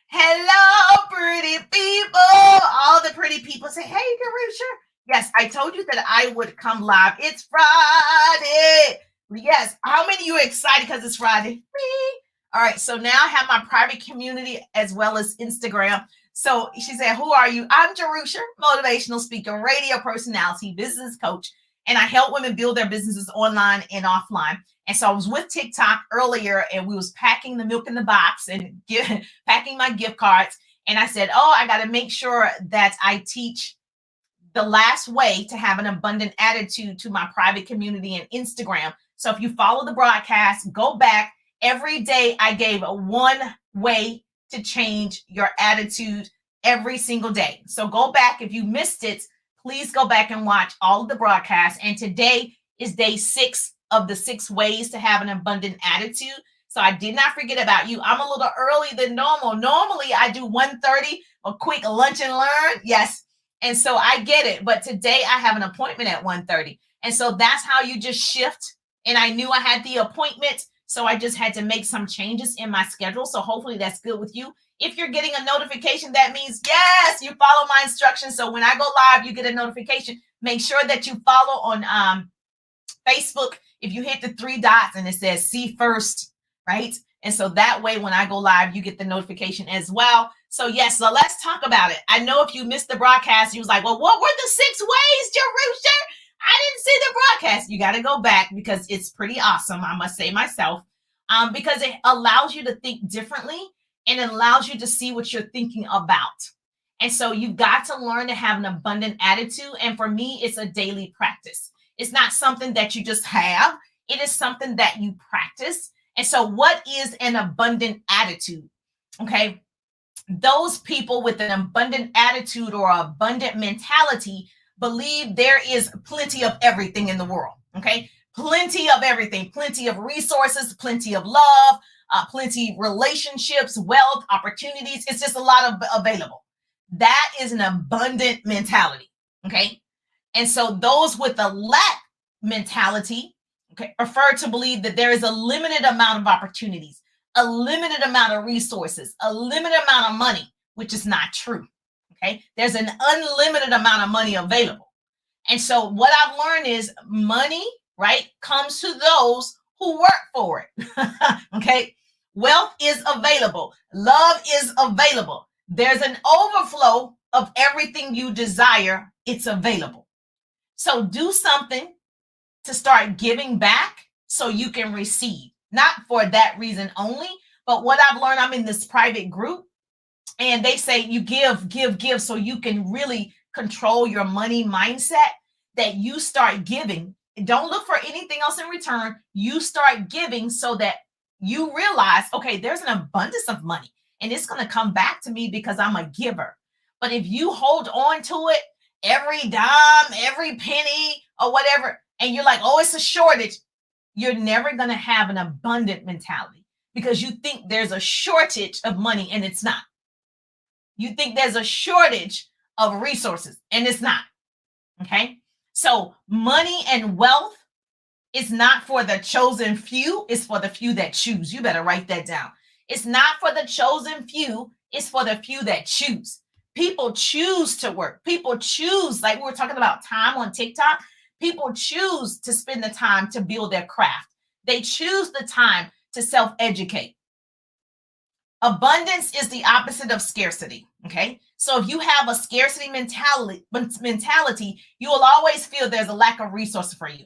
Hello, pretty people. All the pretty people say, hey, Darusha. Yes, I told you that I would come live. It's Friday. Yes. How many of you are excited because it's Friday? Me. All right. So now I have my private community as well as Instagram. So she said, who are you? I'm Darusha, motivational speaker, radio personality, business coach, and I help women build their businesses online and offline. And so I was with TikTok earlier and we was packing the milk in the box and packing my gift cards. And I said, oh, I got to make sure that I teach the last way to have an abundant attitude to my private community and Instagram. So if you follow the broadcast, go back. Every day I gave one way to change your attitude every single day. So go back. If you missed it, please go back and watch all of the broadcasts. And today is day 6 of the 6 ways to have an abundant attitude. So I did not forget about you. I'm a little early than normal. Normally I do 1:30, a quick lunch and learn. Yes. And so I get it. But today I have an appointment at 1:30. And so that's how you just shift. And I knew I had the appointment. So I just had to make some changes in my schedule. So hopefully that's good with you. If you're getting a notification, that means, yes, you follow my instructions. So when I go live, you get a notification. Make sure that you follow on Facebook. If you hit the 3 dots and it says see first, right? And so that way, when I go live, you get the notification as well. So yes, so let's talk about it. I know if you missed the broadcast, you was like, well, what were the 6 ways, Jerusha? I didn't see the broadcast. You got to go back because it's pretty awesome, I must say myself, because it allows you to think differently and it allows you to see what you're thinking about. And so you've got to learn to have an abundant attitude. And for me, it's a daily practice. It's not something that you just have. It is something that you practice. And so what is an abundant attitude? Okay. Those people with an abundant attitude or abundant mentality believe there is plenty of everything in the world. Okay. Plenty of everything, plenty of resources, plenty of love, plenty of relationships, wealth, opportunities. It's just a lot of available. That is an abundant mentality. Okay. And so those with a lack mentality, okay, prefer to believe that there is a limited amount of opportunities, a limited amount of resources, a limited amount of money, which is not true. Okay. There's an unlimited amount of money available. And so what I've learned is money, right, comes to those who work for it. Okay. Wealth is available. Love is available. There's an overflow of everything you desire. It's available. So do something to start giving back so you can receive. Not for that reason only, but what I've learned, I'm in this private group and they say you give so you can really control your money mindset, that you start giving. Don't look for anything else in return. You start giving so that you realize, okay, there's an abundance of money and it's going to come back to me because I'm a giver. But if you hold on to it, every dime, every penny, or whatever, and you're like, oh, it's a shortage, you're never going to have an abundant mentality because you think there's a shortage of money and it's not. You think there's a shortage of resources and it's not. Okay. So money and wealth is not for the chosen few. It's for the few that choose. You better write that down. It's not for the chosen few. It's for the few that choose. People choose to work. People choose, like we were talking about time on TikTok. People choose to spend the time to build their craft. They choose the time to self-educate. Abundance is the opposite of scarcity. Okay. So if you have a scarcity mentality, you will always feel there's a lack of resources for you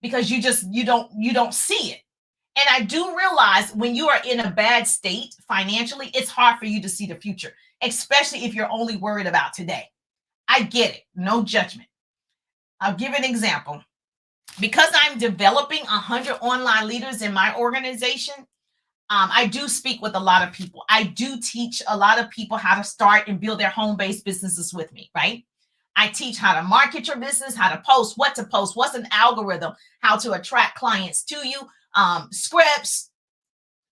because you don't see it. And I do realize when you are in a bad state financially, it's hard for you to see the future, especially if you're only worried about today. I get it. No judgment. I'll give an example. Because I'm developing 100 online leaders in my organization, I do speak with a lot of people. I do teach a lot of people how to start and build their home-based businesses with me, right? I teach how to market your business, how to post, what's an algorithm, how to attract clients to you, scripts,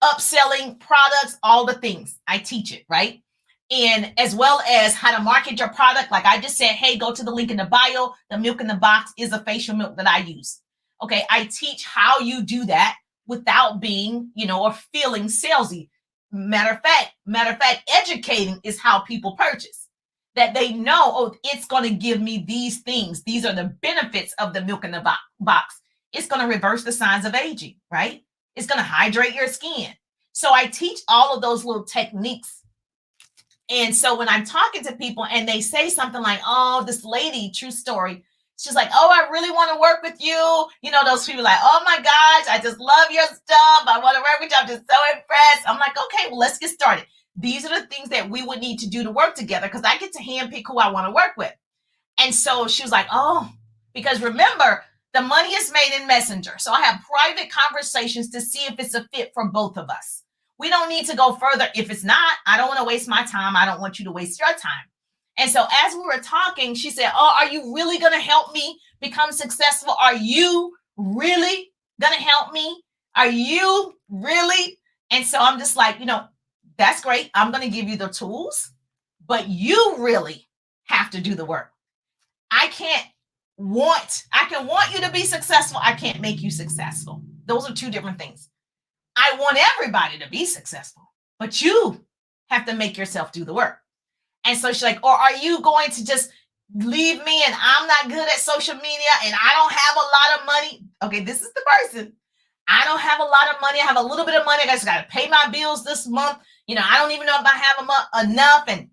upselling products, all the things. I teach it, right? And as well as how to market your product. Like I just said, hey, go to the link in the bio. The milk in the box is a facial milk that I use. Okay, I teach how you do that without being, or feeling salesy. Matter of fact, educating is how people purchase. That they know, oh, it's going to give me these things. These are the benefits of the milk in the box. It's going to reverse the signs of aging, right? It's going to hydrate your skin. So I teach all of those little techniques. And so when I'm talking to people and they say something like, oh, this lady, true story, she's like, oh, I really want to work with you. You know, those people like, oh my gosh, I just love your stuff. I want to work with you. I'm just so impressed. I'm like, okay, well, let's get started. These are the things that we would need to do to work together because I get to handpick who I want to work with. And so she was like, oh, because remember, the money is made in Messenger. So I have private conversations to see if it's a fit for both of us. We don't need to go further. If it's not, I don't want to waste my time. I don't want you to waste your time. And so as we were talking, she said, oh, are you really going to help me become successful? Are you really going to help me? Are you really? And so I'm just like, that's great. I'm going to give you the tools, but you really have to do the work. I can want you to be successful. I can't make you successful. Those are two different things. I want everybody to be successful, but you have to make yourself do the work. And so she's like, or are you going to just leave me and I'm not good at social media and I don't have a lot of money? Okay, this is the person. I don't have a lot of money. I have a little bit of money. I just got to pay my bills this month. I don't even know if I have enough. And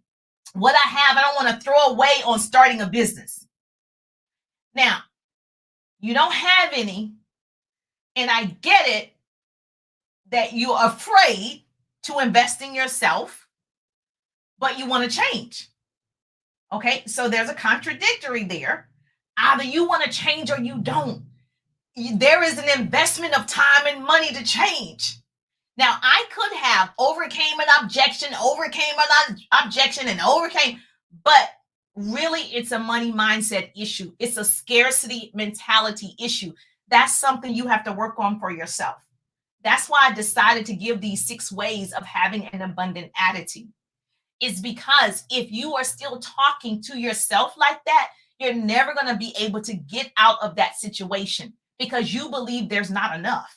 what I have, I don't want to throw away on starting a business. Now, you don't have any, and I get it that you're afraid to invest in yourself, but you want to change. Okay, so there's a contradictory there. Either you want to change or you don't. There is an investment of time and money to change. Now, I could have overcame an objection, but really it's a money mindset issue. It's a scarcity mentality issue. That's something you have to work on for yourself. That's why I decided to give these 6 ways of having an abundant attitude. It's because if you are still talking to yourself like that, you're never going to be able to get out of that situation because you believe there's not enough.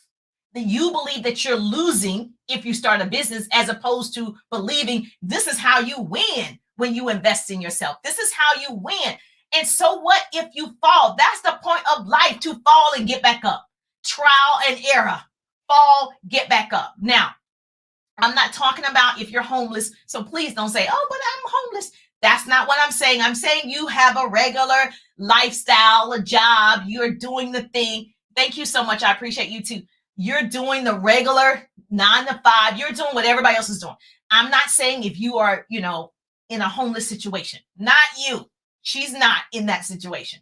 That you believe that you're losing if you start a business as opposed to believing this is how you win when you invest in yourself. This is how you win. And so what if you fall? That's the point of life, to fall and get back up. Trial and error. Fall, get back up. Now, I'm not talking about if you're homeless. So please don't say, oh, but I'm homeless. That's not what I'm saying. I'm saying you have a regular lifestyle, a job. You're doing the thing. Thank you so much. I appreciate you too. You're doing the regular 9 to 5. You're doing what everybody else is doing. I'm not saying if you are, in a homeless situation. Not you. She's not in that situation.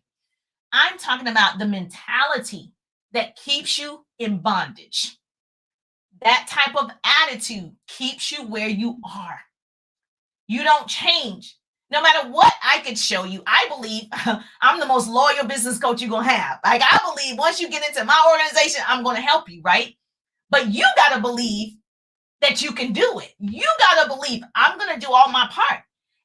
I'm talking about the mentality that keeps you in bondage. That type of attitude keeps you where you are. You don't change. No matter what I could show you, I believe I'm the most loyal business coach you're going to have. Like, I believe once you get into my organization, I'm going to help you, right? But you got to believe that you can do it. You got to believe I'm going to do all my part.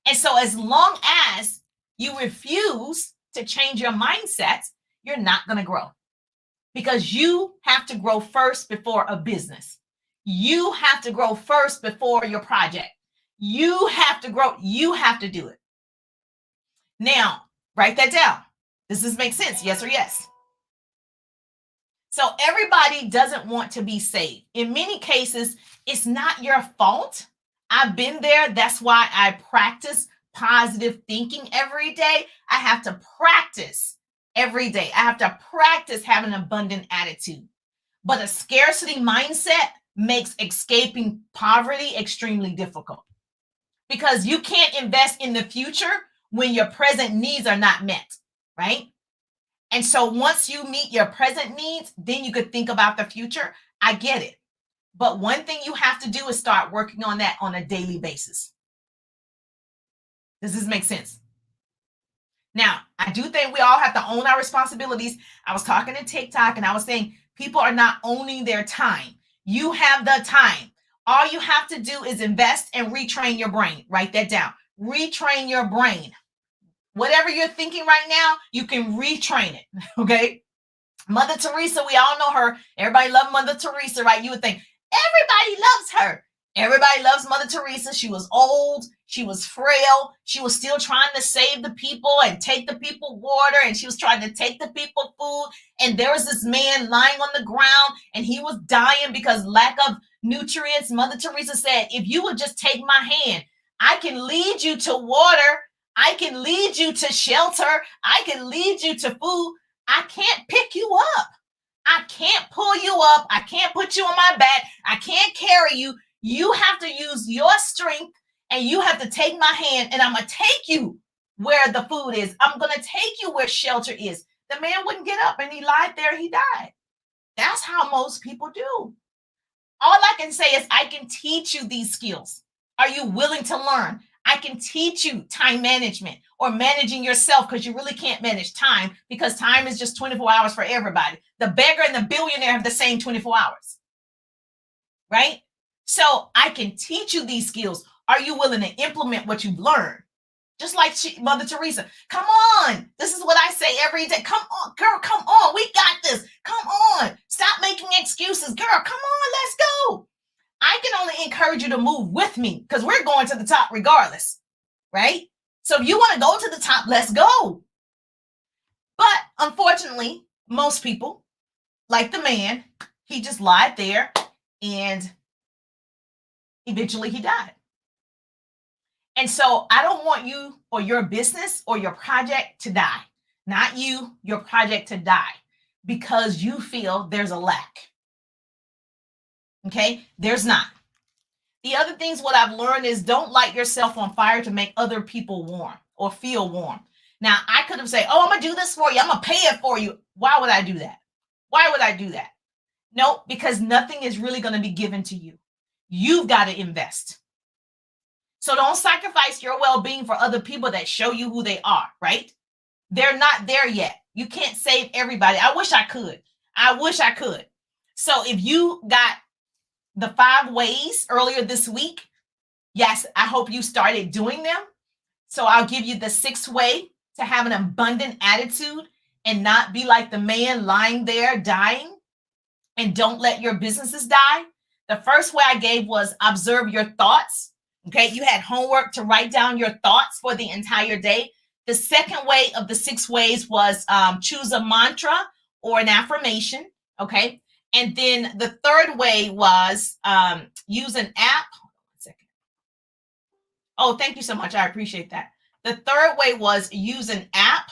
And so as long as you refuse to change your mindset, you're not going to grow. Because you have to grow first before a business. You have to grow first before your project. You have to grow. You have to do it. Now, write that down. Does this make sense? Yes or yes? So everybody doesn't want to be saved. In many cases, it's not your fault. I've been there. That's why I practice positive thinking every day. I have to practice every day. I have to practice having an abundant attitude. But a scarcity mindset makes escaping poverty extremely difficult because you can't invest in the future when your present needs are not met, right? And so once you meet your present needs, then you could think about the future. I get it. But one thing you have to do is start working on that on a daily basis. Does this make sense? Now, I do think we all have to own our responsibilities. I was talking to TikTok and I was saying people are not owning their time. You have the time. All you have to do is invest and retrain your brain. Write that down. Retrain your brain. Whatever you're thinking right now, you can retrain it. Okay. Mother Teresa, we all know her. Everybody loves Mother Teresa, right? You would think everybody loves her. Everybody loves Mother Teresa. She was old. She was frail. She was still trying to save the people and take the people water. And she was trying to take the people food. And there was this man lying on the ground and he was dying because lack of nutrients. Mother Teresa said, if you would just take my hand, I can lead you to water. I can lead you to shelter. I can lead you to food. I can't pick you up. I can't pull you up. I can't put you on my back. I can't carry you. You have to use your strength and you have to take my hand and I'm going to take you where the food is. I'm going to take you where shelter is. The man wouldn't get up and he lied there. He died. That's how most people do. All I can say is I can teach you these skills. Are you willing to learn? I can teach you time management or managing yourself because you really can't manage time because time is just 24 hours for everybody. The beggar and the billionaire have the same 24 hours, right? So I can teach you these skills. Are you willing to implement what you've learned? Just like Mother Teresa. Come on. This is what I say every day. Come on, girl, come on. We got this. Come on. Stop making excuses. Girl, come on. Let's go. I can only encourage you to move with me because we're going to the top regardless, right? So if you want to go to the top, let's go. But unfortunately, most people, like the man, he just lied there and eventually he died. And so I don't want you or your business or your project to die. Not you, your project to die because you feel there's a lack. Okay, there's not. The other things what I've learned is don't light yourself on fire to make other people warm or feel warm. Now, I could have said, oh, I'm going to do this for you. I'm going to pay it for you. Why would I do that? Why would I do that? No, because nothing is really going to be given to you. You've got to invest. So don't sacrifice your well-being for other people that show you who they are, right? They're not there yet. You can't save everybody. I wish I could. So if you got the 5 ways earlier this week, yes, I hope you started doing them. So I'll give you the 6th way to have an abundant attitude and not be like the man lying there dying, and don't let your businesses die. The first way I gave was observe your thoughts. Okay, you had homework to write down your thoughts for the entire day. The second way of the 6 ways was choose a mantra or an affirmation. Okay, and then the third way was use an app. Hold on 1 second. Oh, thank you so much. I appreciate that. The third way was use an app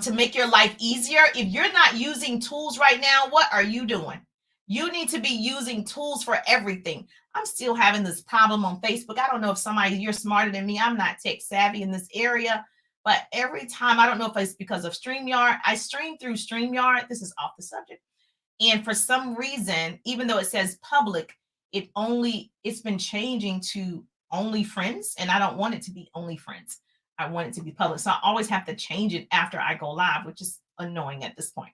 to make your life easier. If you're not using tools right now, what are you doing? You need to be using tools for everything. I'm still having this problem on Facebook. I don't know if you're smarter than me. I'm not tech savvy in this area, but every time, I don't know if it's because of StreamYard. I stream through StreamYard. This is off the subject. And for some reason, even though it says public, it's been changing to only friends. And I don't want it to be only friends. I want it to be public. So I always have to change it after I go live, which is annoying at this point.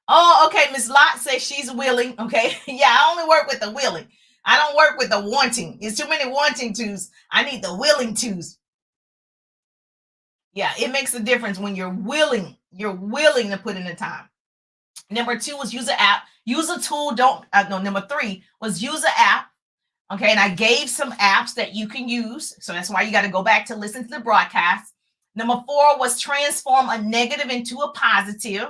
Oh, okay. Miss Lot says she's willing. Okay. Yeah, I only work with the willing. I don't work with the wanting. It's too many wanting tos. I need the willing tos. Yeah, it makes a difference when you're willing. You're willing to put in the time. Number 2 was use an app. Use a tool. Number 3 was use an app. Okay, and I gave some apps that you can use. So that's why you got to go back to listen to the broadcast. Number 4 was transform a negative into a positive.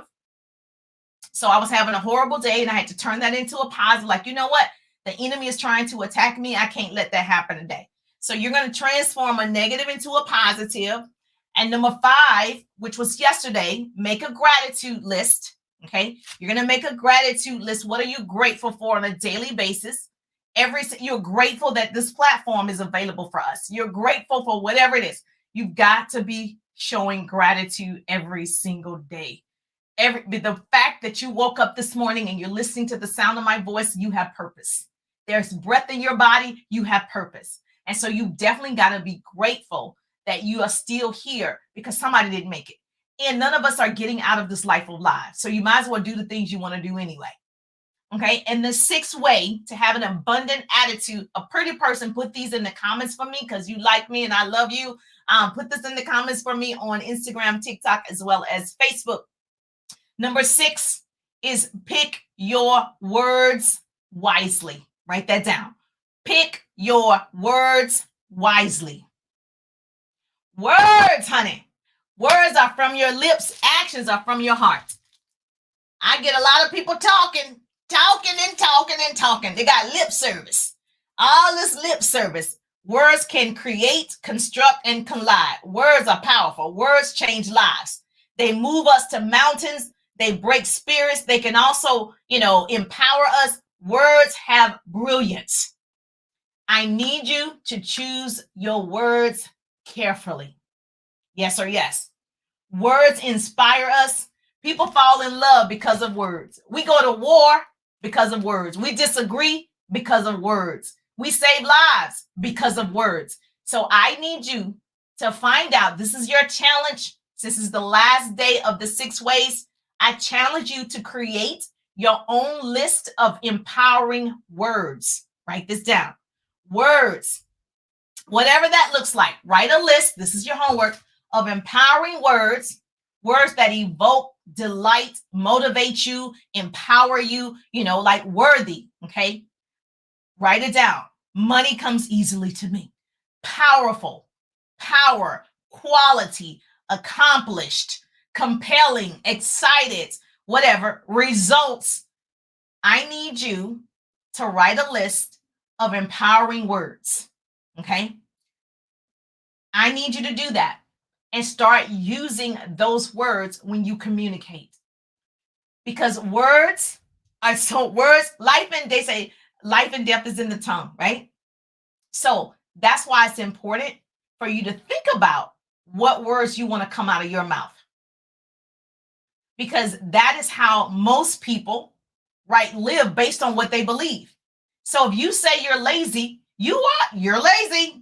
So I was having a horrible day and I had to turn that into a positive. Like, you know what? The enemy is trying to attack me. I can't let that happen today. So you're going to transform a negative into a positive. And number 5, which was yesterday, make a gratitude list. Okay, you're going to make a gratitude list. What are you grateful for on a daily basis? You're grateful that this platform is available for us. You're grateful for whatever it is. You've got to be showing gratitude every single day. The fact that you woke up this morning and you're listening to the sound of my voice, you have purpose. There's breath in your body, you have purpose. And so you definitely got to be grateful that you are still here because somebody didn't make it. And none of us are getting out of this life alive. So you might as well do the things you want to do anyway. Okay. And the 6th way to have an abundant attitude, a pretty person, put these in the comments for me because you like me and I love you. Put this in the comments for me on Instagram, TikTok, as well as Facebook. Number 6 is pick your words wisely. Write that down. Pick your words wisely. Words, honey. Words are from your lips. Actions are from your heart. I get a lot of people talking. They got lip service. All this lip service. Words can create, construct, and collide. Words are powerful. Words change lives. They move us to mountains. They break spirits. They can also, empower us. Words have brilliance. I need you to choose your words carefully. Yes or yes. Words inspire us. People fall in love because of words. We go to war because of words. We disagree because of words. We save lives because of words. So I need you to find out. This is your challenge. This is the last day of the 6 ways. I challenge you to create your own list of empowering words. Write this down. Words, whatever that looks like. Write a list. This is your homework of empowering words. Words that evoke, delight, motivate you, empower you, like worthy. Okay. Write it down. Money comes easily to me. Powerful, power, quality, accomplished, compelling, excited, whatever, results. I need you to write a list of empowering words. Okay. I need you to do that and start using those words when you communicate. Because words, they say life and death is in the tongue, right? So that's why it's important for you to think about what words you want to come out of your mouth. Because that is how most people, right, live based on what they believe. So if you say you're lazy, you're lazy.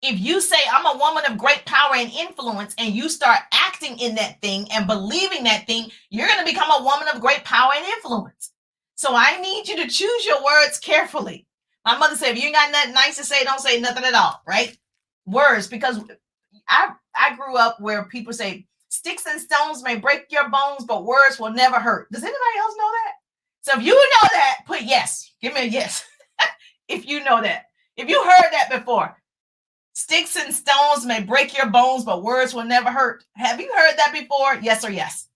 If you say I'm a woman of great power and influence and you start acting in that thing and believing that thing, you're going to become a woman of great power and influence. So I need you to choose your words carefully. My mother said, if you ain't got nothing nice to say, don't say nothing at all, right? Words, because I grew up where people say, sticks and stones may break your bones, but words will never hurt. Does anybody else know that? So if you know that, put yes. Give me a yes. If you know that. If you heard that before. Sticks and stones may break your bones, but words will never hurt. Have you heard that before? Yes or yes?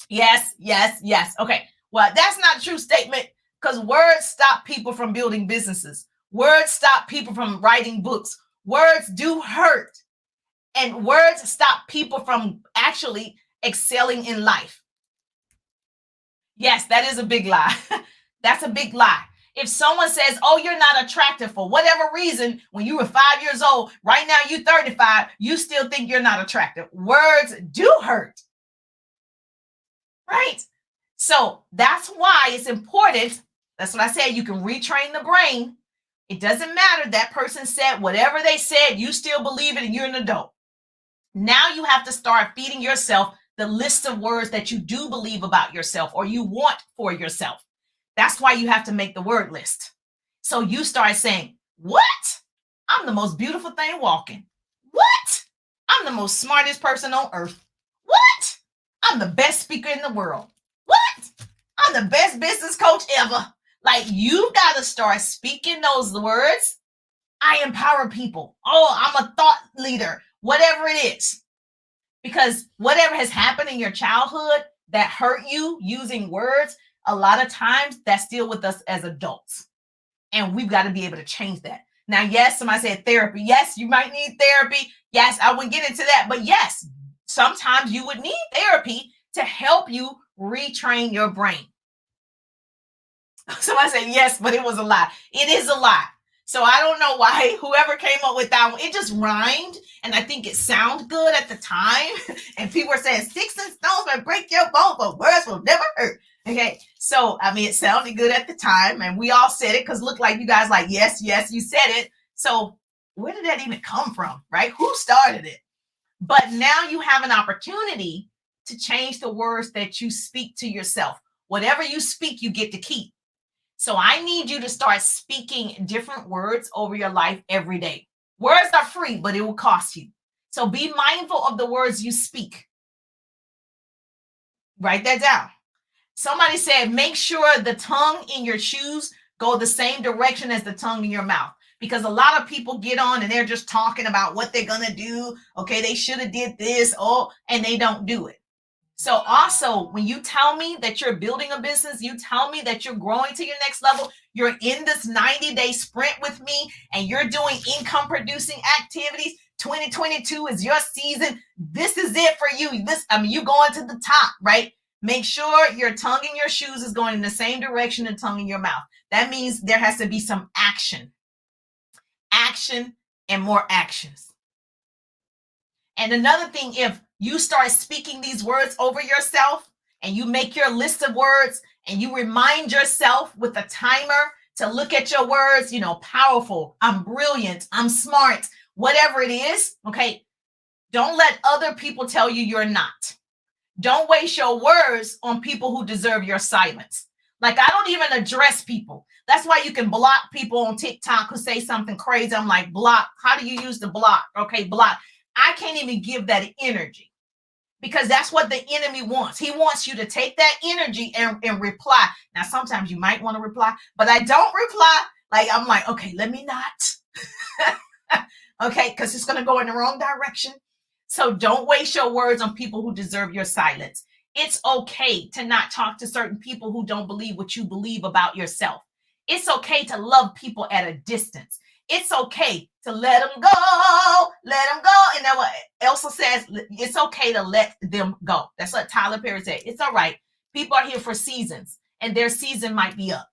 Yes, yes, yes. Okay. Well, that's not a true statement because words stop people from building businesses. Words stop people from writing books. Words do hurt. And words stop people from actually excelling in life. Yes, that is a big lie. That's a big lie. If someone says, oh, you're not attractive for whatever reason, when you were 5 years old, right now you're 35, you still think you're not attractive. Words do hurt. Right? So that's why it's important. That's what I said. You can retrain the brain. It doesn't matter. That person said whatever they said, you still believe it and you're an adult. Now you have to start feeding yourself the list of words that you do believe about yourself or you want for yourself. That's why you have to make the word list. So you start saying, what? I'm the most beautiful thing walking. What? I'm the most smartest person on earth. What? I'm the best speaker in the world. What? I'm the best business coach ever. Like you got to start speaking those words. I empower people. Oh, I'm a thought leader, whatever it is. Because whatever has happened in your childhood that hurt you using words, a lot of times that's still with us as adults. And we've got to be able to change that. Now, yes, somebody said therapy. Yes, you might need therapy. Yes, I wouldn't get into that. But yes, sometimes you would need therapy to help you retrain your brain. Somebody said yes, but it was a lie. It is a lie. So I don't know why whoever came up with that one, it just rhymed. And I think it sounded good at the time. And people were saying sticks and stones may break your bone, but words will never hurt. Okay. So, I mean, it sounded good at the time. And we all said it because looked like you guys like, yes, yes, you said it. So where did that even come from? Right? Who started it? But now you have an opportunity to change the words that you speak to yourself. Whatever you speak, you get to keep. So I need you to start speaking different words over your life every day. Words are free, but it will cost you. So be mindful of the words you speak. Write that down. Somebody said, make sure the tongue in your shoes go the same direction as the tongue in your mouth. Because a lot of people get on and they're just talking about what they're going to do. Okay, they should have did this, and they don't do it. So also, when you tell me that you're building a business, you tell me that you're growing to your next level, you're in this 90-day sprint with me, and you're doing income producing activities. 2022 is your season. This is it for you. You're going to the top, right? Make sure your tongue in your shoes is going in the same direction and tongue in your mouth. That means there has to be some action and more actions. And another thing, if you start speaking these words over yourself and you make your list of words and you remind yourself with a timer to look at your words, powerful, I'm brilliant, I'm smart, whatever it is, okay? Don't let other people tell you you're not. Don't waste your words on people who deserve your silence. Like, I don't even address people. That's why you can block people on TikTok who say something crazy. I'm like, block. How do you use the block? Okay, block. I can't even give that energy because that's what the enemy wants. He wants you to take that energy and reply. Now, sometimes you might want to reply, but I don't reply. Like, I'm like, okay, let me not. Okay, because it's going to go in the wrong direction. So don't waste your words on people who deserve your silence. It's okay to not talk to certain people who don't believe what you believe about yourself. It's okay to love people at a distance. It's okay to let them go. And then what Elsa says, it's okay to let them go. That's what Tyler Perry said. It's all right. People are here for seasons, and their season might be up.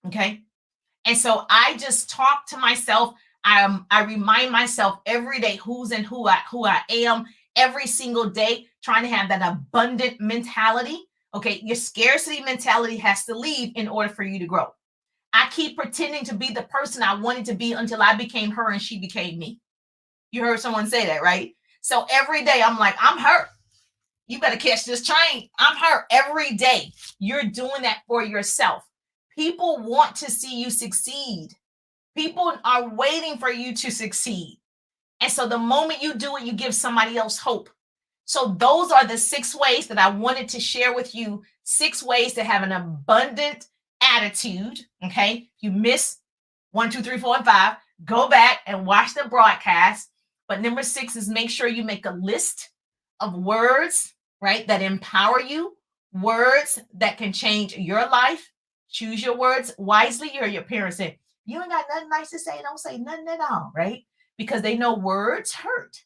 Okay. And so I just talk to myself. I remind myself every day who I am every single day, trying to have that abundant mentality. Okay. Your scarcity mentality has to leave in order for you to grow. I keep pretending to be the person I wanted to be until I became her and she became me. You heard someone say that, right? So every day I'm like, I'm her. You better catch this train. I'm her. Every day you're doing that for yourself. People want to see you succeed. People are waiting for you to succeed. And so the moment you do it, you give somebody else hope. So those are the 6 ways that I wanted to share with you. 6 ways to have an abundant attitude. Okay. You miss 1, 2, 3, 4, and 5. Go back and watch the broadcast. But number 6 is make sure you make a list of words, right, that empower you, words that can change your life. Choose your words wisely. You heard your parents say, you ain't got nothing nice to say. Don't say nothing at all, right? Because they know words hurt.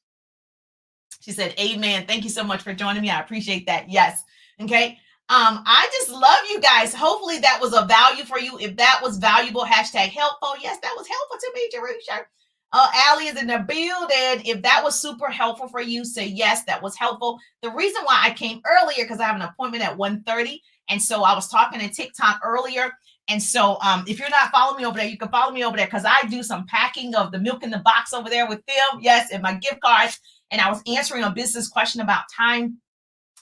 She said, amen. Thank you so much for joining me. I appreciate that. Yes. Okay. I just love you guys. Hopefully that was a value for you. If that was valuable, #helpful. Yes, that was helpful to me, Jerusha. Allie is in the building. If that was super helpful for you, say yes, that was helpful. The reason why I came earlier, because I have an appointment at 1:30. And so I was talking to TikTok earlier. And so if you're not following me over there, you can follow me over there because I do some packing of the milk in the box over there with them. Yes, and my gift cards. And I was answering a business question about time.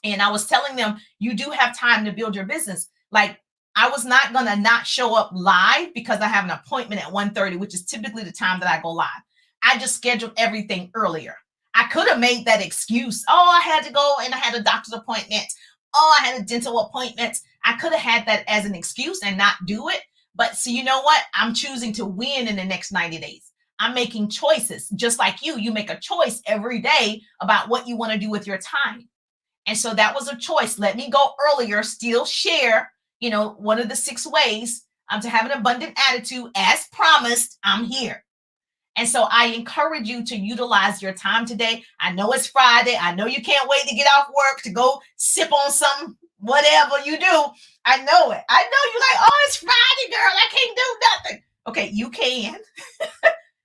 And I was telling them, you do have time to build your business. Like, I was not going to not show up live because I have an appointment at 1:30, which is typically the time that I go live. I just scheduled everything earlier. I could have made that excuse. Oh, I had to go and I had a doctor's appointment. Oh, I had a dental appointment. I could have had that as an excuse and not do it. But so you know what? I'm choosing to win in the next 90 days. I'm making choices just like you. You make a choice every day about what you want to do with your time. And so that was a choice. Let me go earlier, still share, one of the 6 ways to have an abundant attitude. As promised, I'm here. And so I encourage you to utilize your time today. I know it's Friday. I know you can't wait to get off work to go sip on something, whatever you do. I know it. I know you're like, oh, it's Friday, girl. I can't do nothing. Okay, you can.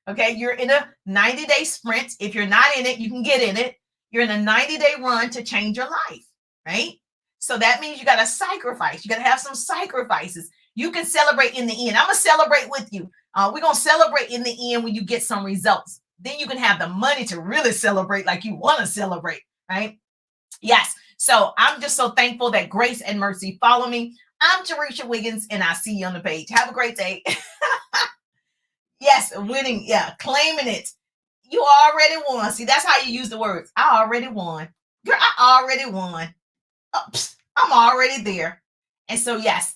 Okay, you're in a 90-day sprint. If you're not in it, you can get in it. You're in a 90-day run to change your life, right? So that means you got to sacrifice. You got to have some sacrifices. You can celebrate in the end. I'm going to celebrate with you. We're going to celebrate in the end when you get some results. Then you can have the money to really celebrate like you want to celebrate, right? Yes. So I'm just so thankful that grace and mercy follow me. I'm Jerusha Wiggins, and I'll see you on the page. Have a great day. Yes, winning. Yeah, claiming it. You already won. See, that's how you use the words. I already won. Girl, I already won. I'm already there. And so, yes,